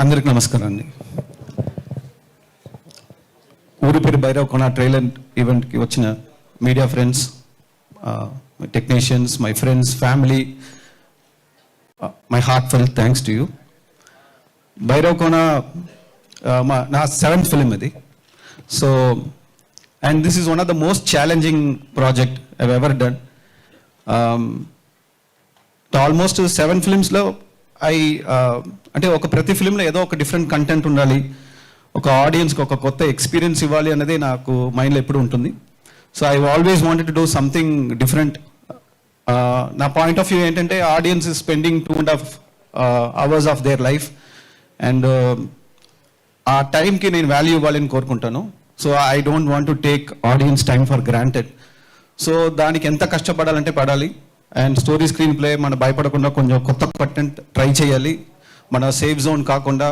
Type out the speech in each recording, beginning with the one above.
అందరికి నమస్కారం అండి. ఊరి పేరు భైరవ్ కోన ట్రైలర్ ఈవెంట్కి వచ్చిన media friends, my technicians, my friends, family, my heartful thanks to you. Bhairav Kona నా 7th ఫిలిం ఇది. So and this is one of the most challenging project I've ever done. Almost 7 ఫిలిమ్స్లో అంటే ప్రతి ఫిలింలో ఏదో ఒక డిఫరెంట్ కంటెంట్ ఉండాలి, ఒక ఆడియన్స్కి ఒక కొత్త ఎక్స్పీరియన్స్ ఇవ్వాలి అనేది నాకు మైండ్లో ఎప్పుడు ఉంటుంది. So I always wanted to do something different. నా పాయింట్ ఆఫ్ వ్యూ ఏంటంటే audience is spending 2.5 hours of their life and ఆ టైంకి నేను వాల్యూ ఇవ్వాలని కోరుకుంటాను. So I don't want to take audience time for granted. So దానికి ఎంత కష్టపడాలంటే పడాలి. అండ్ స్టోరీ స్క్రీన్ ప్లే మన భయపడకుండా కొంచెం కొత్త కంటెంట్ ట్రై చేయాలి. మన సేఫ్ జోన్ కాకుండా,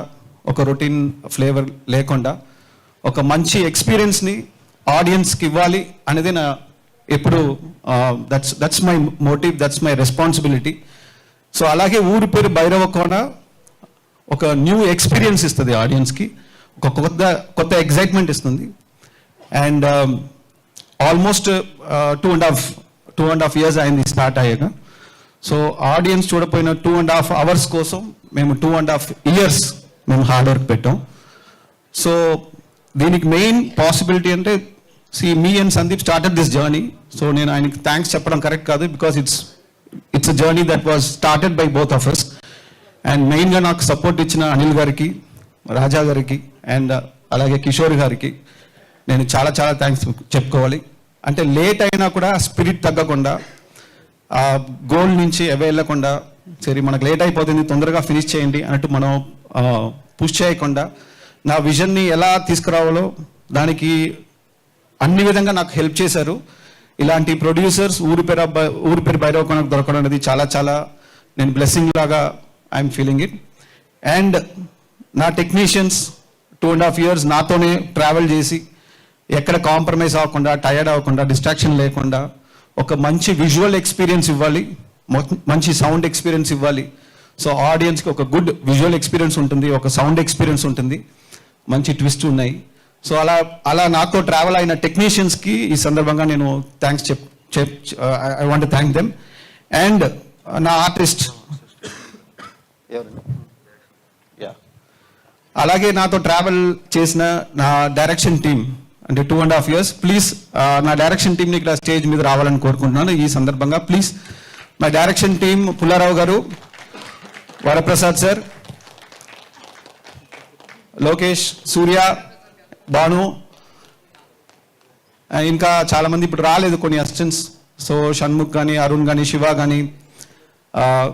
ఒక రొటీన్ ఫ్లేవర్ లేకుండా ఒక మంచి ఎక్స్పీరియన్స్ని ఆడియన్స్కి ఇవ్వాలి అనేది నా ఎప్పుడు that's my motive, that's my responsibility. So అలాగే ఊరి పేరు భైరవ కోన ఒక న్యూ ఎక్స్పీరియన్స్ ఇస్తుంది ఆడియన్స్కి, ఒక కొత్త ఎగ్జైట్మెంట్ ఇస్తుంది. అండ్ ఆల్మోస్ట్ 2.5 years అయింది స్టార్ట్ అయ్యాక. సో ఆడియన్స్ చూడపోయిన 2.5 hours కోసం మేము 2.5 years మేము హార్డ్ వర్క్ పెట్టాం. సో దీనికి మెయిన్ పాసిబిలిటీ అంటే మీ and Sandeep started this journey. So నేను ఆయనకి థ్యాంక్స్ చెప్పడం కరెక్ట్ కాదు, because it's a journey that was started by both of us. And మెయిన్గా నాకు సపోర్ట్ ఇచ్చిన అనిల్ గారికి, రాజా గారికి అండ్ అలాగే కిషోర్ గారికి నేను చాలా చాలా థ్యాంక్స్ చెప్పుకోవాలి. అంటే లేట్ అయినా కూడా స్పిరిట్ తగ్గకుండా, ఆ గోల్ నుంచి వెళ్ళకుండా, సరే మనకు లేట్ అయిపోతుంది తొందరగా ఫినిష్ చేయండి అన్నట్టు మనం పుష్ చేయకుండా నా విజన్ని ఎలా తీసుకురావాలో దానికి అన్ని విధంగా నాకు హెల్ప్ చేశారు. ఇలాంటి ప్రొడ్యూసర్స్ ఊరి పేరు భైరవ్ కోనకు దొరకడం అనేది చాలా చాలా నేను బ్లెస్సింగ్ లాగా ఐఎమ్ ఫీలింగ్ ఇట్. అండ్ నా టెక్నీషియన్స్ 2.5 years నాతోనే ట్రావెల్ చేసి ఎక్కడ కాంప్రమైజ్ అవ్వకుండా, టయర్డ్ అవ్వకుండా, డిస్ట్రాక్షన్ లేకుండా ఒక మంచి విజువల్ ఎక్స్పీరియన్స్ ఇవ్వాలి, మంచి సౌండ్ ఎక్స్పీరియన్స్ ఇవ్వాలి. సో ఆడియన్స్కి ఒక గుడ్ విజువల్ ఎక్స్పీరియన్స్ ఉంటుంది, ఒక సౌండ్ ఎక్స్పీరియన్స్ ఉంటుంది, మంచి ట్విస్ట్ ఉన్నాయి. సో అలా నాతో ట్రావెల్ అయిన టెక్నీషియన్స్కి ఈ సందర్భంగా నేను thanks I want thank them. And నా ఆర్టిస్ట్, అలాగే నాతో ట్రావెల్ చేసిన నా డైరెక్షన్ టీమ్, అంటే 2.5 years. ప్లీజ్ నా డైరెక్షన్ టీంని ఇక్కడ స్టేజ్ మీద రావాలని కోరుకుంటున్నాను ఈ సందర్భంగా. Please my direction team, Pullarao గారు, వరప్రసాద్ సార్, లోకేష్, సూర్య, భాను, ఇంకా చాలామంది ఇప్పుడు రాలేదు కొన్ని అసిస్టెంట్స్. సో షణ్ముఖ్ కానీ, అరుణ్ కానీ, శివ కానీ.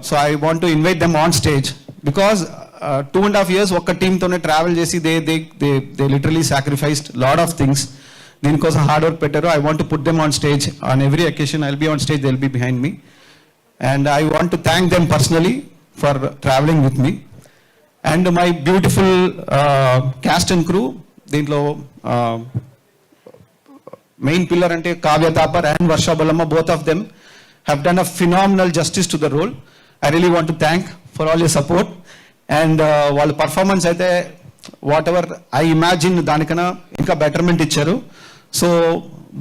So I want to invite them on stage because 2.5 years ఒక్క టీంతోనే ట్రావెల్ చేసి they literally sacrificed lot of things. దీనికోసం హార్డ్ వర్క్ పెట్టారు. I want to put them on stage on every occasion. I will be on stage, they will be behind me. And I want to thank them personally for travelling with me. And my beautiful cast and crew. దీంట్లో main pillar అంటే Kavya Thapar and Varsha Bollamma, both of them have done a phenomenal justice to the role. I really want to thank for all your support. And వాళ్ళ performance అయితే whatever I imagine దానికన్నా ఇంకా betterment ఇచ్చారు. So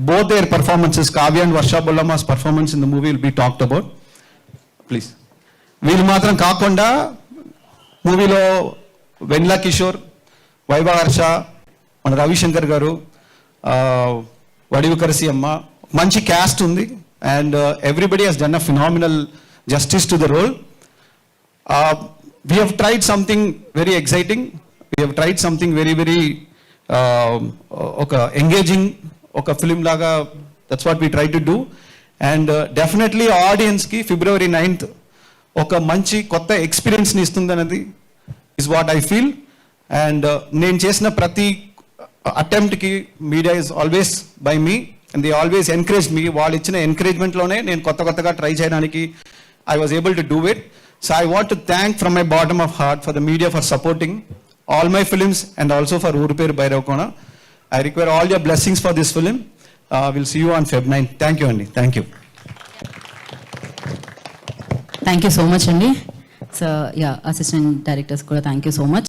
both their performances, Kavya and Varsha Bollamma's performance in the movie will be talked about. Please వీళ్ళు మాత్రం కాకుండా మూవీలో వెన్లా కిషోర్, వైభవ హర్ష, మన రవిశంకర్ గారు, వడివుకరసి అమ్మ, మంచి క్యాస్ట్ ఉంది. And everybody has done a phenomenal justice to the role. We have tried something very exciting. We have tried something very engaging, oka film laga. That's what we try to do. And definitely audience ki February 9th oka manchi kotta experience ni istundanadi is what I feel. And nenu chesina prati attempt ki media is always by me and they always encourage me. Vallu ichina encouragement lone nenu kotta ga try cheyadaniki I was able to do it. So I want to thank from my bottom of heart for the media for supporting all my films and also for Uri Peru Bhairav Kona. I require all your blessings for this film. We'll see you on Feb 9th. Thank you, Andy. Thank you. Thank you so much, Andy. So, yeah, assistant directors, thank you so much.